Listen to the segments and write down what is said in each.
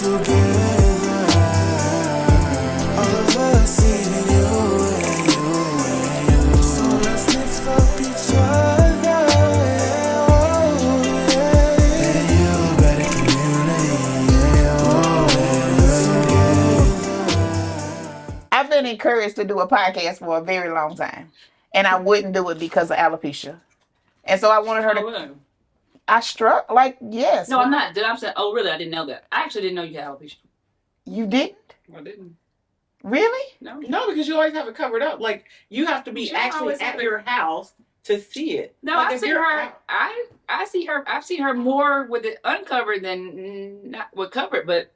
I've been encouraged to do a podcast for a very long time, and I wouldn't do it because of alopecia. And so I wanted her to. Really? I struck like yes. No, I'm not. I'm saying, oh, really? I didn't know that. I actually didn't know you had alopecia. You didn't? I didn't. Really? No. No, because you always have it covered up. Like you have to be actually at your house to see it. No, like, I've seen her. I see her. I've seen her more with it uncovered than not with covered, but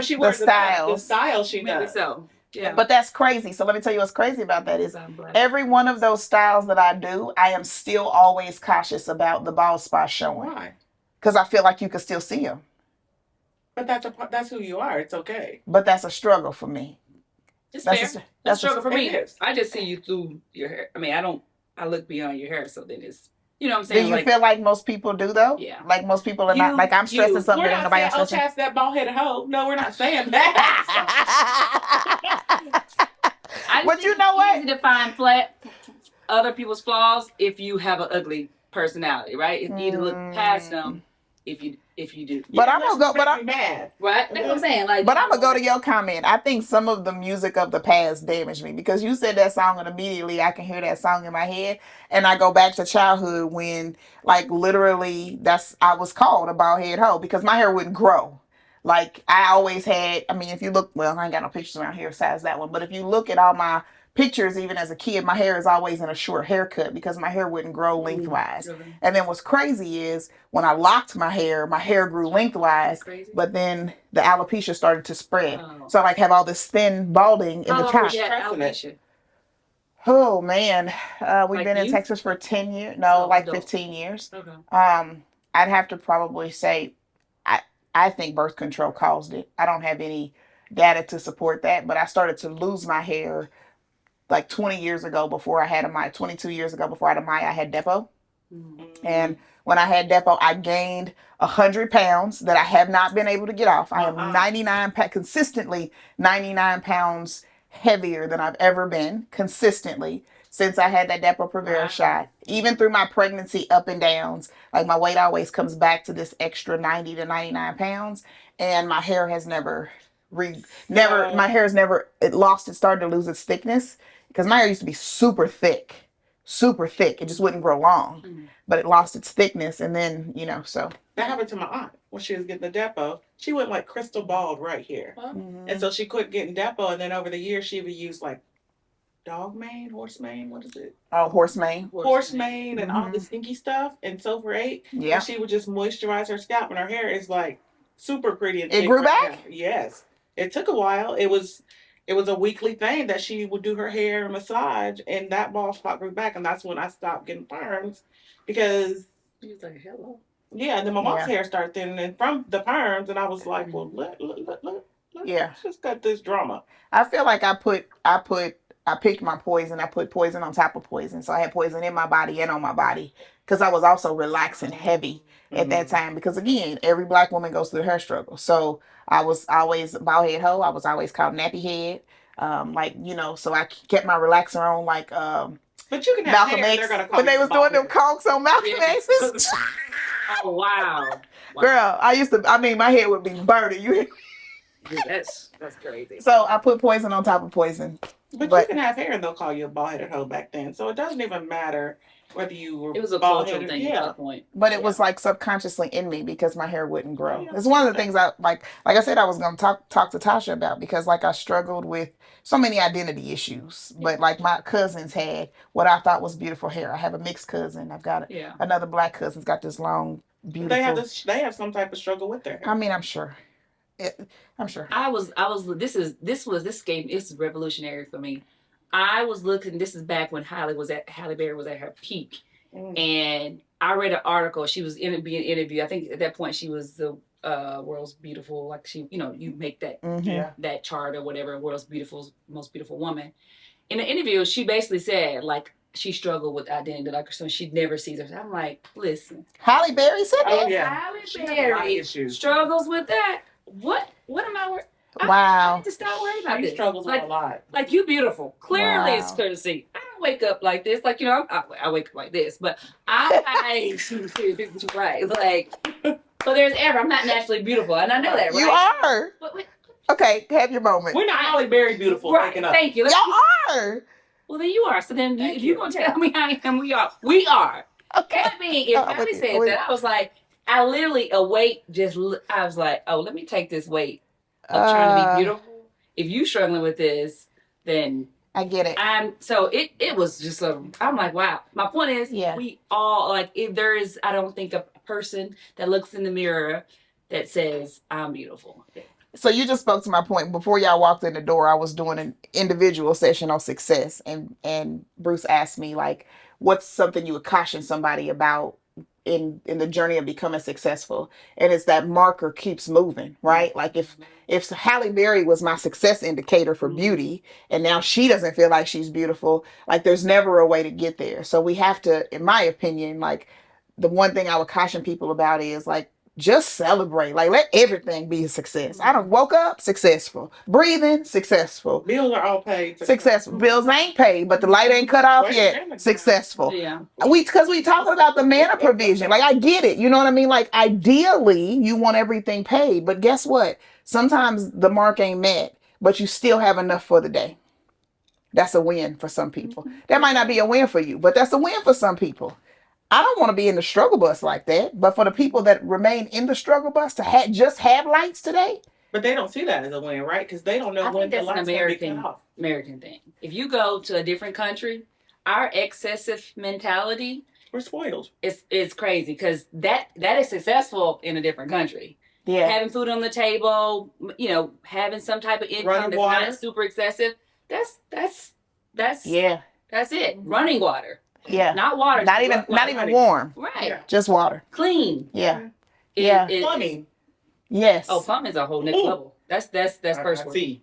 she wears the style. The style she maybe does. so. Yeah. But that's crazy. So let me tell you what's crazy about that is every one of those styles that I do, I am still always cautious about the bald spots showing. Why? Because I feel like you can still see them. But that's who you are. It's okay. But that's a struggle for me. It's that's fair. That's a struggle for me. I just see you through your hair. I mean, I look beyond your hair, so then it's, you know what I'm saying? Do you feel like most people do, though? Yeah. Like most people are not, like I'm stressing something that ain't nobody else stressing. We're not saying, oh, Chaz, that bald-headed hoe. No, we're not saying that. But you know what? It's easy to find other people's flaws if you have an ugly personality, right? If you look past them, if you do. But I'm gonna go. But I'm mad, right? That's what I'm saying. Like, but I'm gonna go to your comment. I think some of the music of the past damaged me because you said that song and immediately I can hear that song in my head, and I go back to childhood when, like, literally, I was called a bald head hoe because my hair wouldn't grow. Like I always had. I mean, if you look, well, I ain't got no pictures around here besides that one. But if you look at all my pictures, even as a kid, my hair is always in a short haircut because my hair wouldn't grow lengthwise. Really? And then what's crazy is when I locked my hair grew lengthwise, but then the alopecia started to spread. Oh. So I like have all this thin balding in the top. Alopecia? Oh man, we've been in Texas for 10 years. No, like 15 years. Okay. I'd have to probably say, I think birth control caused it. I don't have any data to support that, but I started to lose my hair like 20 years ago before I had a Maya, 22 years ago before I had a Maya, I had Depo. Mm-hmm. And when I had Depo, I gained 100 pounds that I have not been able to get off. I am consistently 99 pounds heavier than I've ever been consistently since I had that Depo-Provera shot. Even through my pregnancy up and downs, like my weight always comes back to this extra 90 to 99 pounds. And my hair has it started to lose its thickness. Because my hair used to be super thick. It just wouldn't grow long. Mm-hmm. But it lost its thickness. And then, so. That happened to my aunt when she was getting the Depo. She went like crystal bald right here. Mm-hmm. And so she quit getting Depo. And then over the years, she would use like dog mane, horse mane. What is it? Oh, horse mane. Horse mane and all the stinky stuff. And Sulfur 8. Yeah. And she would just moisturize her scalp. And her hair is like super pretty. And it grew back? Yes. It took a while. It was a weekly thing that she would do her hair and massage, and that bald spot grew back, and that's when I stopped getting perms because he was like, hello. Yeah, and then my mom's hair started thinning from the perms, and I was like, well, let's just cut this drama. I feel like I picked my poison. I put poison on top of poison, so I had poison in my body and on my body because I was also relaxing heavy at that time. Because again, every black woman goes through hair struggle, so I was always bald head hoe. I was always called nappy head. So I kept my relaxer on like but you can have Malcolm hair, X. They're gonna call when they was doing them conks on Malcolm X's. Oh wow. Girl, my head would be burning. That's crazy. So I put poison on top of poison. But you can have hair and they'll call you a bald-headed hoe back then. So it doesn't even matter whether you were It was a cultural thing at that point. But it was like subconsciously in me because my hair wouldn't grow. It's one of the things I like I said I was going to talk to Tasha about because like I struggled with so many identity issues. But like my cousins had what I thought was beautiful hair. I have a mixed cousin. I've got another black cousin's got this long, beautiful. They have some type of struggle with their hair. I mean, I'm sure. This is revolutionary for me. I was looking, this is back when Halle Berry was at her peak. And I read an article. She was being interviewed. I think at that point she was the world's beautiful, like she, you make that that chart or whatever, world's most beautiful woman. In the interview, she basically said like she struggled with identity, like so she never sees herself. I'm like, listen. Halle Berry said that? Oh yeah. Halle Berry struggles with that. What am I worried? I Wow. need to stop worrying about She this. struggles with Like, a lot. like you beautiful. Clearly it's Wow. courtesy. I don't wake up like this. Like, you know, I wake up like this, but I right. Like, but there's ever. I'm not naturally beautiful, and I know that, right? You are. But, Okay, have your moment. We're not Holly Berry beautiful right. waking up. Thank you. Y'all are. Well, then you are. So then Thank if you're you. going to tell me I am, we are. We are. Okay. That being, if I'm with Abby you. said that, I was like, I literally, a weight just, I was like, oh, let me take this weight of trying to be beautiful. If you struggling with this, then I get it. so it was just I'm like, wow. My point is, Yeah. we all, like, if there is, I don't think a person that looks in the mirror that says, I'm beautiful. So you just spoke to my point. Before y'all walked in the door, I was doing an individual session on success, and Bruce asked me, like, what's something you would caution somebody about in the journey of becoming successful? And it's that marker keeps moving, right? Like if Halle Berry was my success indicator for beauty, and now she doesn't feel like she's beautiful, like there's never a way to get there. So we have to, in my opinion, like the one thing I would caution people about is like just celebrate. Like let everything be a success. I don't woke up successful, breathing successful, Bills are all paid. successful. Bills ain't paid, but the light ain't cut off Wait a yet. minute. Successful. Yeah. Because we talking about the manna provision. Like I get it. You know what I mean? Like ideally you want everything paid, but guess what? Sometimes the mark ain't met, but you still have enough for the day. That's a win for some people. That might not be a win for you, but that's a win for some people. I don't want to be in the struggle bus like that, but for the people that remain in the struggle bus to just have lights today. But they don't see that as a win, right? Because they don't know I when think the that's an light's going to be cut off. American thing. If you go to a different country, our excessive mentality We're spoiled. is crazy because that is successful in a different country. Yeah. Having food on the table, you know, having some type of income Running that's water. not super excessive. That's Yeah. that's it. Running water. Yeah. Not water. Not even warm. Right. Yeah. Just water. Clean. Yeah. It- Yeah. it- Plumbing. Yes. Oh, plumbing is a whole next Ooh. level. That's first I one. see.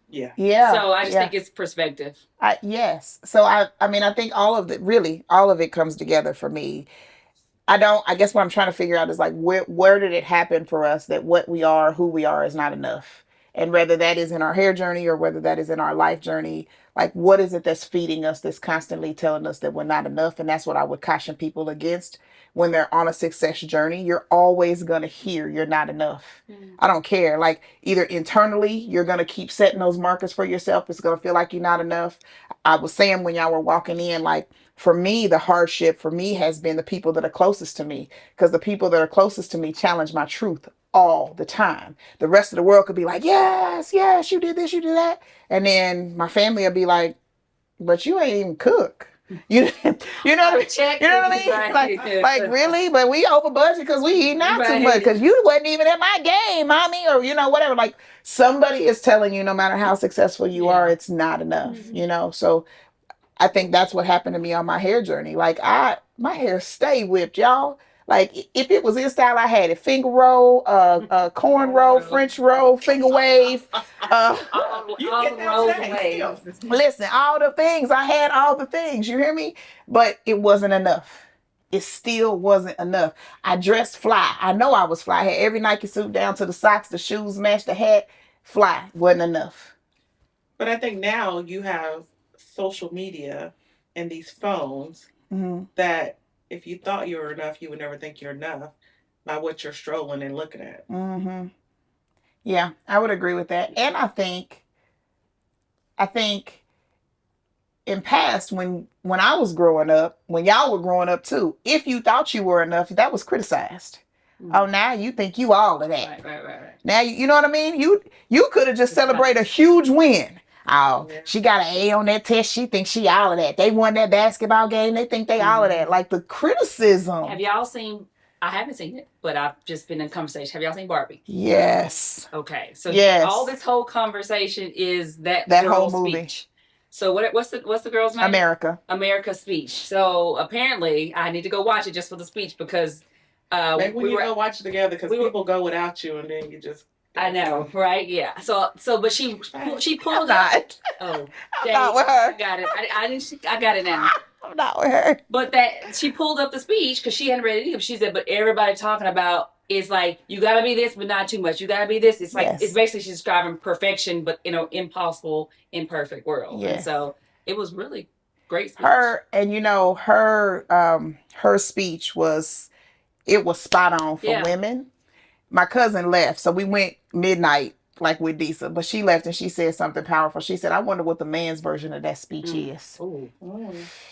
Yeah. Yeah. So I just yeah. think it's perspective. Yes. So I mean, I think all of it comes together for me. I guess what I'm trying to figure out is like, where did it happen for us that what we are, who we are is not enough? And whether that is in our hair journey or whether that is in our life journey, like what is it that's feeding us, that's constantly telling us that we're not enough? And that's what I would caution people against when they're on a success journey. You're always going to hear you're not enough. I don't care. Like either internally, you're going to keep setting those markers for yourself. It's going to feel like you're not enough. I was saying when y'all were walking in, like for me, the hardship for me has been the people that are closest to me, because the people that are closest to me challenge my truth all the time. The rest of the world could be like, yes, yes, you did this, you did that. And then my family will be like, but you ain't even cook. You know what I mean? You know what I mean? Like really? But we over budget because we eating out too much, because you wasn't even at my game, mommy, or whatever. Like somebody is telling you, no matter how successful you are, it's not enough. So I think that's what happened to me on my hair journey. Like my hair stay whipped, y'all. Like if it was in style, I had it finger roll, corn roll, French roll, finger wave. all the rolls and waves. Listen, all the things. I had all the things. You hear me? But it wasn't enough. It still wasn't enough. I dressed fly. I know I was fly. I had every Nike suit down to the socks, the shoes matched, the hat. Fly. Wasn't enough. But I think now you have social media and these phones that if you thought you were enough, you would never think you're enough by what you're strolling and looking at. Yeah, I would agree with that. And I think in past, when I was growing up, when y'all were growing up too, if you thought you were enough, that was criticized. Oh, now you think you all of that. Right. Now you know what I mean? You could have just celebrated a huge win. Oh, she got an A on that test. She thinks she all of that. They won that basketball game. They think they all of that. Like the criticism. Have y'all seen? I haven't seen it, but I've just been in conversation. Have y'all seen Barbie? Yes. Okay, so yes. All this whole conversation is that whole movie. Speech. So what's the girl's name? America's speech. So apparently, I need to go watch it just for the speech because maybe we go watch it together because people go without you and then you just. I know, right? Yeah. So, but she pulled out. Oh, I'm not with her. I got it. I got it now. I'm not with her. But that she pulled up the speech because she hadn't read it either. She said, "But everybody talking about it's like you gotta be this, but not too much. You gotta be this. It's like Yes. it's basically she's describing perfection, but in an impossible, imperfect world. And Yes. so it was really great speech. Her, and you know, her speech was, it was spot on for Yeah. women. My cousin left, so we went midnight like with Disa, but she left and she said something powerful. She said, I wonder what the man's version of that speech is. Ooh.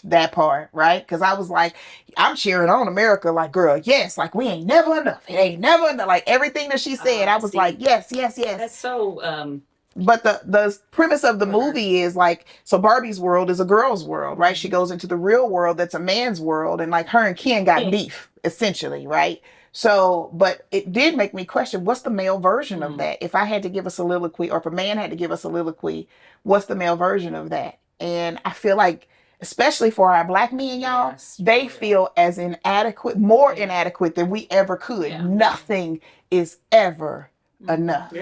That part, right? Because I was like, I'm cheering on America, like, girl, yes, like we ain't never enough. It ain't never enough. Like everything that she said, I was See, like, yes, yes, yes. That's so But the premise of the movie is like, so Barbie's world is a girl's world, right? She goes into the real world that's a man's world, and like her and Ken got beef, essentially, right? So, but it did make me question, what's the male version of that? If I had to give a soliloquy, or if a man had to give a soliloquy, what's the male version of that? And I feel like, especially for our black men, y'all, they feel as inadequate, more inadequate than we ever could. Nothing is ever enough.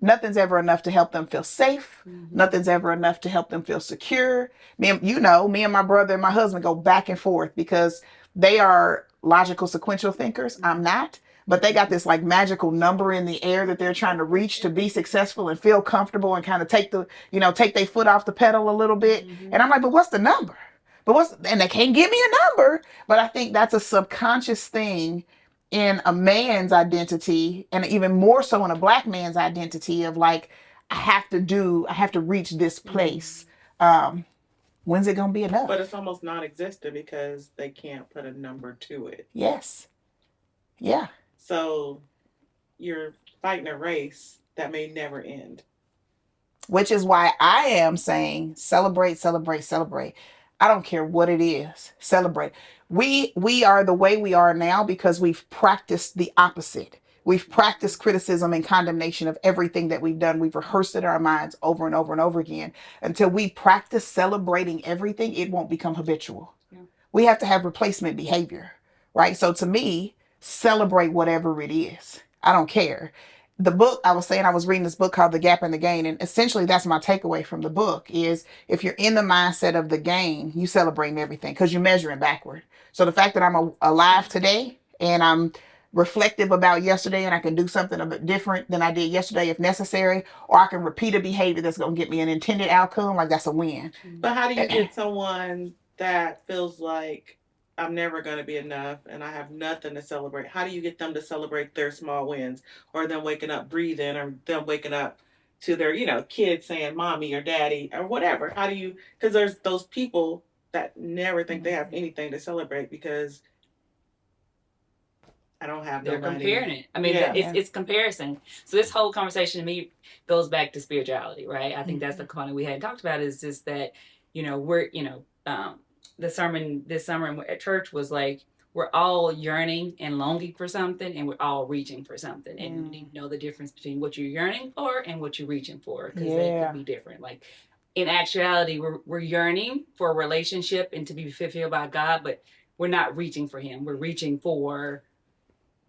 Nothing's ever enough to help them feel safe. Nothing's ever enough to help them feel secure. Me and my brother and my husband go back and forth because they are logical sequential thinkers. I'm not. But they got this like magical number in the air that they're trying to reach to be successful and feel comfortable and kind of take their foot off the pedal a little bit. And I'm like, but what's the number? And they can't give me a number. But I think that's a subconscious thing in a man's identity, and even more so in a black man's identity, of like, I have to reach this place. When's it gonna be enough? But it's almost non-existent because they can't put a number to it. Yes. Yeah. So you're fighting a race that may never end. Which is why I am saying celebrate, celebrate, celebrate. I don't care what it is. Celebrate. We are the way we are now because we've practiced the opposite. We've practiced criticism and condemnation of everything that we've done. We've rehearsed it in our minds over and over and over again. Until we practice celebrating everything, it won't become habitual. Yeah. We have to have replacement behavior, right? So to me, celebrate whatever it is. I don't care. The book, I was saying, I was reading this book called The Gap and the Gain, and essentially that's my takeaway from the book is, if you're in the mindset of the gain, you celebrating everything because you're measuring backward. So the fact that I'm alive today and I'm reflective about yesterday, and I can do something a bit different than I did yesterday if necessary, or I can repeat a behavior that's going to get me an intended outcome, like that's a win. But how do you get someone that feels like, I'm never going to be enough and I have nothing to celebrate? How do you get them to celebrate their small wins, or them waking up breathing, or them waking up to their, kids saying mommy or daddy or whatever? How do you, because there's those people that never think they have anything to celebrate because I don't have They're nobody. comparing it. I mean, it's comparison. So this whole conversation to me goes back to spirituality, right? I think that's the component we hadn't talked about, is just that, we're, the sermon this summer at church was like, we're all yearning and longing for something, and we're all reaching for something. And you need to know the difference between what you're yearning for and what you're reaching for, because they could be different. Like, in actuality, we're yearning for a relationship and to be fulfilled by God, but we're not reaching for Him. We're reaching for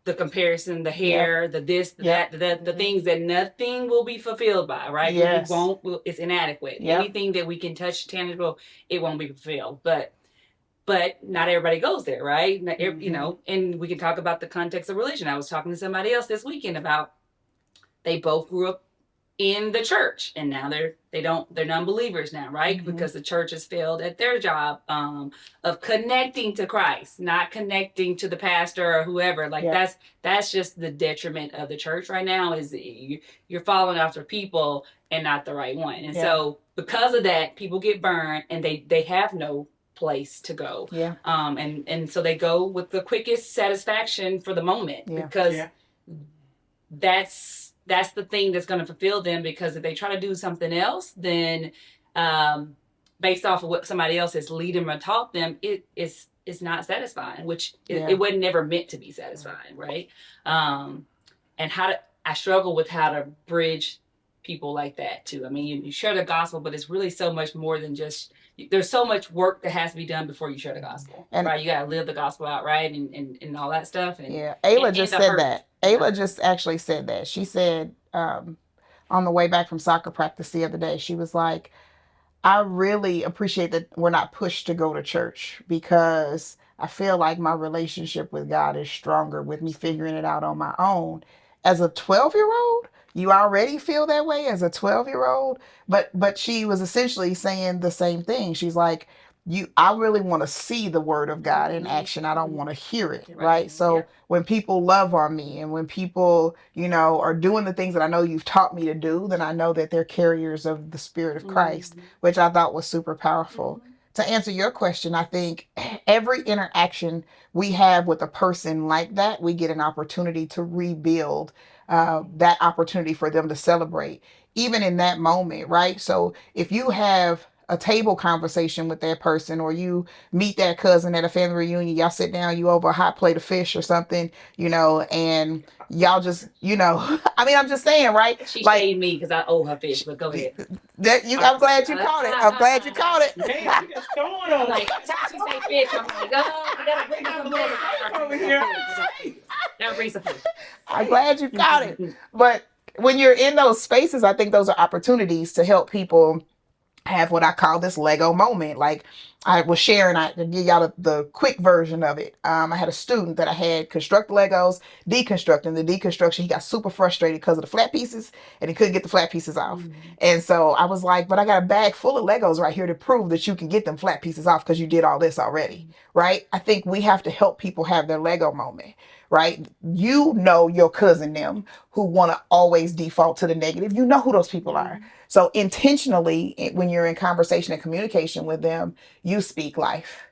the comparison, the hair, the this, the that, the things that nothing will be fulfilled by, right? Yes. It's inadequate. Anything that we can touch, tangible, it won't be fulfilled. But not everybody goes there, right? And we can talk about the context of religion. I was talking to somebody else this weekend about, they both grew up in the church, and now they're non-believers now, right? Because the church has failed at their job of connecting to Christ, not connecting to the pastor or whoever. Like, that's just the detriment of the church right now, is you're following after people and not the right one. And so because of that, people get burned, and they have no place to go. And so they go with the quickest satisfaction for the moment, because that's the thing that's going to fulfill them. Because if they try to do something else, then based off of what somebody else has lead them or taught them, it's not satisfying, which it wasn't never meant to be satisfying, right? And I struggle with how to bridge people like that too. I mean, you share the gospel, but it's really so much more than just, there's so much work that has to be done before you share the gospel, right? You got to live the gospel out, right? And all that stuff. And Ayla just said that. Ayla just actually said that. She said on the way back from soccer practice the other day, she was like, I really appreciate that we're not pushed to go to church, because I feel like my relationship with God is stronger with me figuring it out on my own. As a 12-year-old, you already feel that way as a 12-year-old, but she was essentially saying the same thing. She's like, I really want to see the word of God in action. I don't want to hear it, right? So when people love on me and when people, are doing the things that I know you've taught me to do, then I know that they're carriers of the Spirit of Christ, which I thought was super powerful. To answer your question, I think every interaction we have with a person like that, we get an opportunity to rebuild that opportunity for them to celebrate, even in that moment, right? So if you have a table conversation with that person, or you meet that cousin at a family reunion, y'all sit down, you over a hot plate of fish or something, and y'all just, I mean, I'm just saying, right? She shamed me because I owe her fish, but go ahead. I'm glad you caught it. I'm glad you caught it. Man, you just going on. Like, she say fish, I'm like, oh, I gotta bring some fish over here. Now bring some fish. I'm glad you caught it. But when you're in those spaces, I think those are opportunities to help people have what I call this Lego moment. Like I was sharing, I to give y'all the quick version of it. I had a student that I had construct Legos, deconstructing the deconstruction. He got super frustrated because of the flat pieces and he couldn't get the flat pieces off. And so I was like, but I got a bag full of Legos right here to prove that you can get them flat pieces off because you did all this already, right? I think we have to help people have their Lego moment, right? Your cousin them who want to always default to the negative. You know who those people are. So intentionally, when you're in conversation and communication with them, you speak life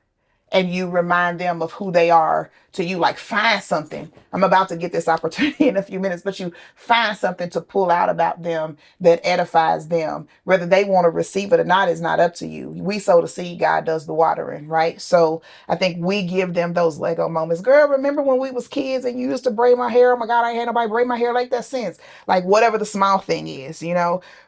and you remind them of who they are to you. Like, find something. I'm about to get this opportunity in a few minutes, but you find something to pull out about them that edifies them. Whether they want to receive it or not is not up to you. We sow the seed, God does the watering, right? So I think we give them those Lego moments. Girl, remember when we was kids and you used to braid my hair? Oh my God, I ain't had nobody braid my hair like that since. Like, whatever the small thing is,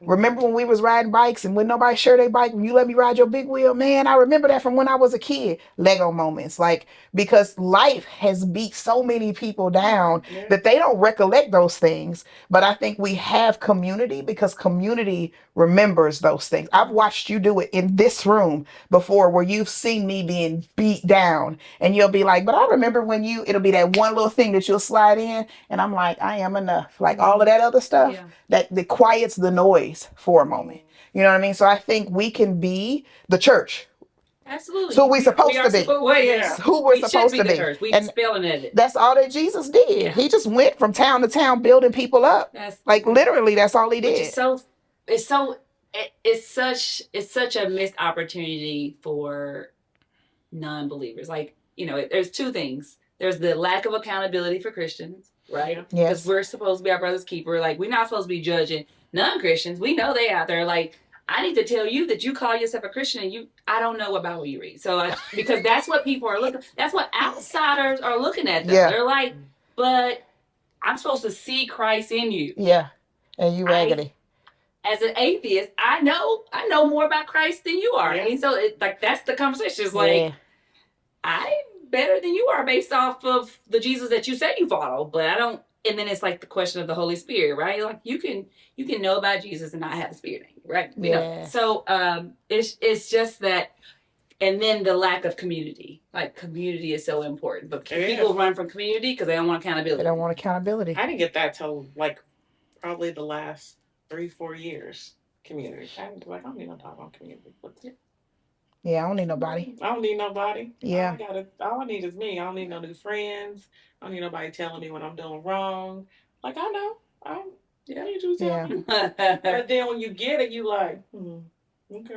Remember when we was riding bikes and when nobody shared their bike, when you let me ride your big wheel? Man, I remember that from when I was a kid. Lego moments. Like, because life has beat so many people down that they don't recollect those things. But I think we have community because community remembers those things. I've watched you do it in this room before where you've seen me being beat down and you'll be like, but I remember when it'll be that one little thing that you'll slide in and I'm like, I am enough. Like all of that other stuff that quiets the noise for a moment. You know what I mean? So I think we can be the church. Absolutely. So we're supposed to be. Who we're supposed to be. Church. We And spelling it. that's all that Jesus did. Yeah. He just went from town to town building people up. Like literally, that's all he did. It's such a missed opportunity for non-believers. Like, there's two things. There's the lack of accountability for Christians, right? Because we're supposed to be our brother's keeper. Like, we're not supposed to be judging non-Christians. We know they out there. Like, I need to tell you that you call yourself a Christian and I don't know about what you read. So because that's what people are looking, that's what outsiders are looking at them. Yeah. They're like, but I'm supposed to see Christ in you. Yeah. And you raggedy. As an atheist, I know more about Christ than you are. Yeah. And so that's the conversation. It's like, I'm better than you are based off of the Jesus that you say you follow, but I don't. And then it's like the question of the Holy Spirit, right? Like you can know about Jesus and not have the Spirit in you, right? Yeah. So it's just that, and then the lack of community. Like community is so important, but people run from community because they don't want accountability. They don't want accountability. I didn't get that till like probably the last 3-4 years. Community. I don't need no talk on community. Yeah, I don't need nobody. I don't need nobody. Yeah. All I need is me. I don't need no new friends. I don't need nobody telling me what I'm doing wrong. Like, I know. I need you to tell me. But then when you get it, you like, okay.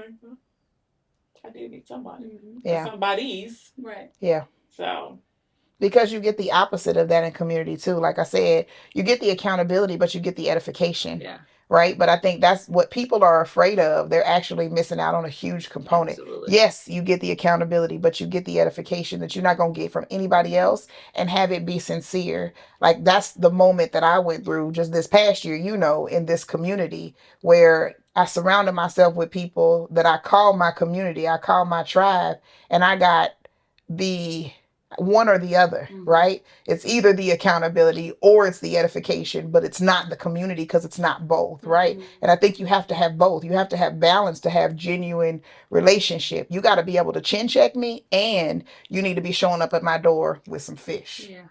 I did need somebody. Yeah. Somebody's. Right. Yeah. So. Because you get the opposite of that in community too. Like I said, you get the accountability, but you get the edification. Yeah. Right? But I think that's what people are afraid of. They're actually missing out on a huge component. Absolutely. Yes, you get the accountability, but you get the edification that you're not going to get from anybody else and have it be sincere. Like that's the moment that I went through just this past year, in this community where I surrounded myself with people that I call my community, I call my tribe, and I got the one or the other, right? It's either the accountability or it's the edification, but it's not the community because it's not both, right? And I think you have to have both. You have to have balance to have genuine relationship. You got to be able to chin check me, and you need to be showing up at my door with some fish. Yeah.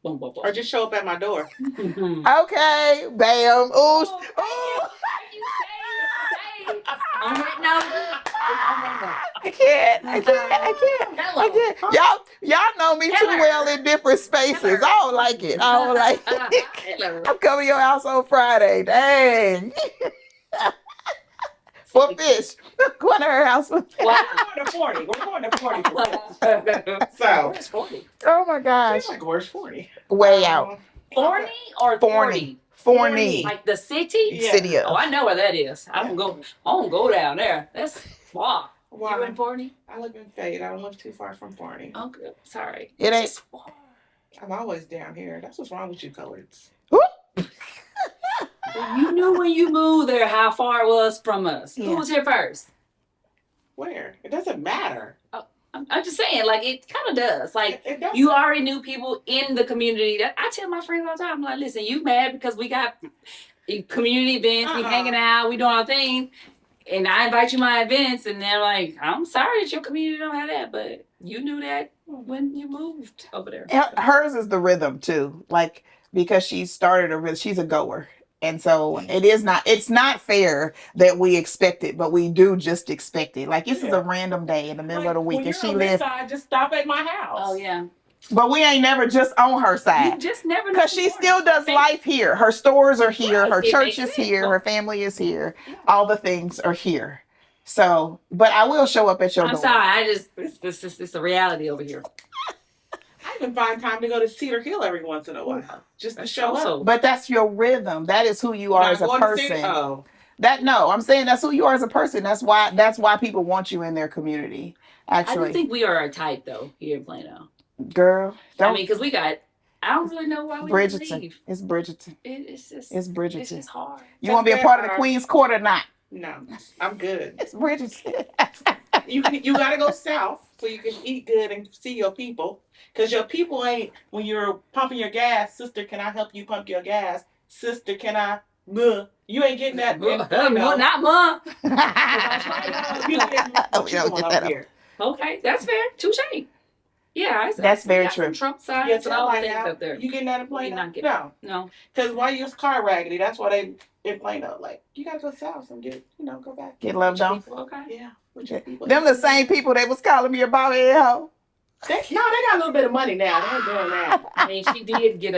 Or just show up at my door. Okay, bam. Ooh. Oh, on that note, I can't. Y'all know me too well in different spaces. I don't like it. I'm coming to your house on Friday. Dang. For fish. Going to her house for fish. Wow. We're going to 40. So. Where's 40? Oh my gosh. It's like, where's 40? Way out. Forney or 40? Forney. Like the city? Yeah. City of. Oh, I know where that is. I don't go down there. That's far. Wow. You in Forney? I live in Fade. I don't live too far from Forney. Okay, sorry. It ain't. Just far. I'm always down here. That's what's wrong with you, coloreds. You knew when you moved there how far it was from us. Yeah. Who was here first? Where? It doesn't matter. I'm just saying, like, it kind of does. Like, It doesn't. you already knew people in the community. That I tell my friends all the time, I'm like, listen, you mad because we got community events, we hanging out, we doing our thing, and I invite you to my events, and they're like, I'm sorry that your community don't have that, but you knew that when you moved over there. Hers is the rhythm too. Like, because she started a rhythm, she's a goer. And so it's not fair that we expect it, but we do just expect it. Like, this is a random day in the middle of the week, when and you're she on this lives. side, just stop at my house. Oh, yeah. But we ain't never just on her You side. just never know. Because she still does life here. Her stores are here. Right. Her It church makes is sense. here. Her family is here. All the things are here. So, but I will show up at your I'm door. sorry. It's a reality over here. I even find time to go to Cedar Hill every once in a while just to show up. But that's your rhythm. That is who you are as a person. Oh. I'm saying that's who you are as a person. That's why people want you in their community. I Actually, do think we are a type, though, here in Plano. girl, I mean, because I don't really know why we Bridgerton. leave. It's Bridgerton. It's just Bridgerton. It's just hard. You want to be a part of the Queen's Court or not? No, I'm good. It's Bridgerton. You got to go south so you can eat good and see your people. Because your people ain't, when you're pumping your gas, sister, can I help you pump your gas? Sister, can I? You ain't getting that. Not mom. Okay, that's fair. Touche. Yeah, that's very true. Trump signs and all things up there. You getting that in Plano? No. Because why your car raggedy? That's why they in Plano. Like, you gotta go south and get, go back. Get loved on. Okay. Yeah. With your people. Them the same people that was calling me about it, ho. They got a little bit of money now. They ain't doing that. I mean, she did get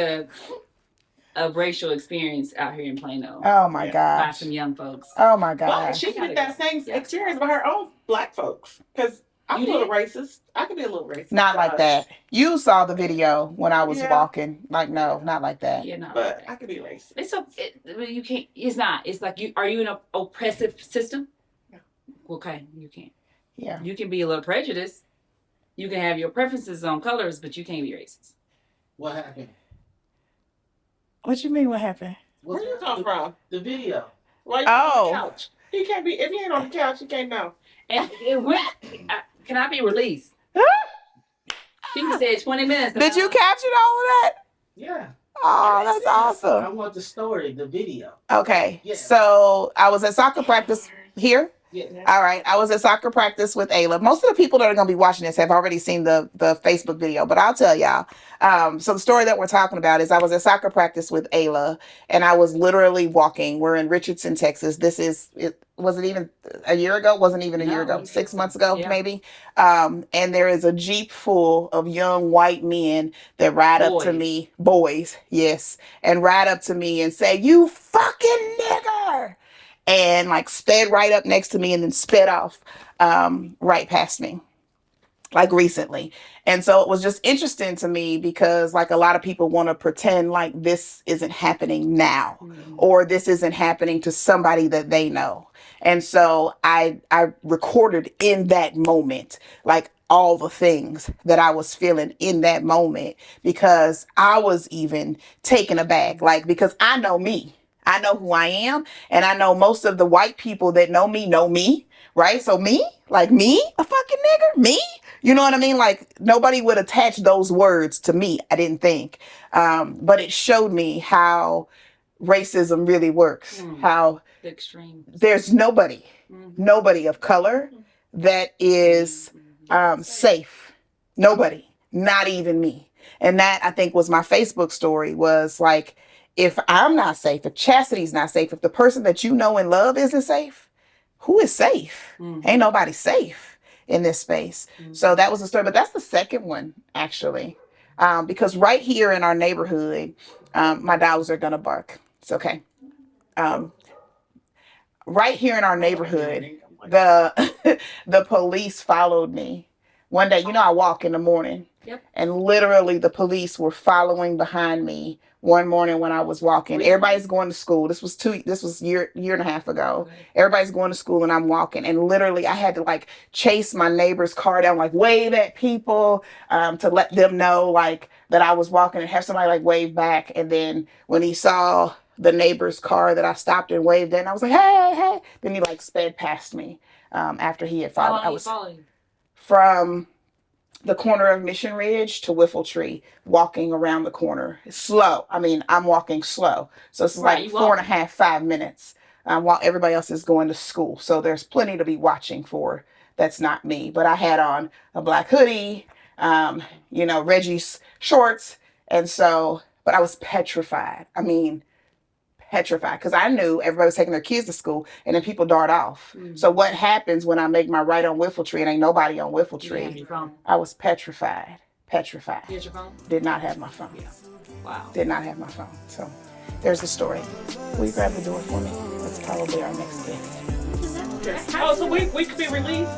a racial experience out here in Plano. Oh my gosh. By some young folks. Oh my But gosh. she can get that same experience by her own black folks. Because I'm a little racist. I can be a little racist. Not like that. You saw the video when I was walking. Like, no, not like that. Yeah, not but like that. I can be racist. You can't. It's not. It's like are you in an oppressive system? No. Okay, you can't. Yeah. You can be a little prejudiced. You can have your preferences on colors, but you can't be racist. What happened? What you mean? What happened? Where you come from? The video. Why you on the couch? He can't be. If he ain't on the couch, he can't know. And it went. Can I be released? She said 20 minutes. Did you capture all of that? Yeah. Oh, that's awesome. I want the story, the video. Okay. Yeah. So I was at soccer practice here. Yeah. All right. I was at soccer practice with Ayla. Most of the people that are going to be watching this have already seen the Facebook video, but I'll tell y'all. So the story that we're talking about is I was at soccer practice with Ayla, and I was literally walking. We're in Richardson, Texas. Was it even a year ago? Wasn't even a year ago. 6 months ago, maybe. And there is a Jeep full of young white men that ride up to me, boys, yes, and ride up to me and say, "You fucking nigger." And like sped right up next to me and then sped off right past me, like recently. And so it was just interesting to me because like a lot of people want to pretend like this isn't happening now, or this isn't happening to somebody that they know. And so I recorded in that moment, like all the things that I was feeling in that moment, because I was even taken aback, like, because I know me. I know who I am, and I know most of the white people that know me, right? So me, like me, a fucking nigger, me, You know what I mean? Like nobody would attach those words to me, I didn't think. But it showed me how racism really works. How The extreme. there's nobody of color that is safe. Nobody, not even me. And that I think was my Facebook story, was like, if I'm not safe, if Chastity's not safe, if the person that you know and love isn't safe, who is safe? Ain't nobody safe in this space. So that was the story. But that's the second one, actually. Because right here in our neighborhood, my dogs are going to bark. It's okay. Right here in our neighborhood, the police followed me one day. You know, I walk in the morning. Yep. And literally the police were following behind me one morning when I was walking. Everybody's going to school. This was year and a half ago. Okay. Everybody's going to school and I'm walking. And literally I had to like chase my neighbor's car down, like wave at people to let them know like that I was walking, and have somebody like wave back. And then when he saw the neighbor's car that I stopped and waved at, and I was like, hey, hey. Then he like sped past me after he had followed. How long you following? From the corner of Mission Ridge to Whiffle Tree, walking around the corner. It's slow. I mean, I'm walking slow. So it's Right, like you 4.5, 5 minutes while everybody else is going to school. So there's plenty to be watching for. That's not me. But I had on a black hoodie, Reggie's shorts. And so, but I was petrified. I mean, petrified, because I knew everybody was taking their kids to school and then people dart off. So what happens when I make my right on Whiffle Tree and ain't nobody on Whiffle You have Tree? your phone. I was petrified. You had your phone? Did not have my phone. Yeah. Wow. Did not have my phone. So there's the story. Will you grab the door for me? That's probably our next gift. Oh, so we could be released?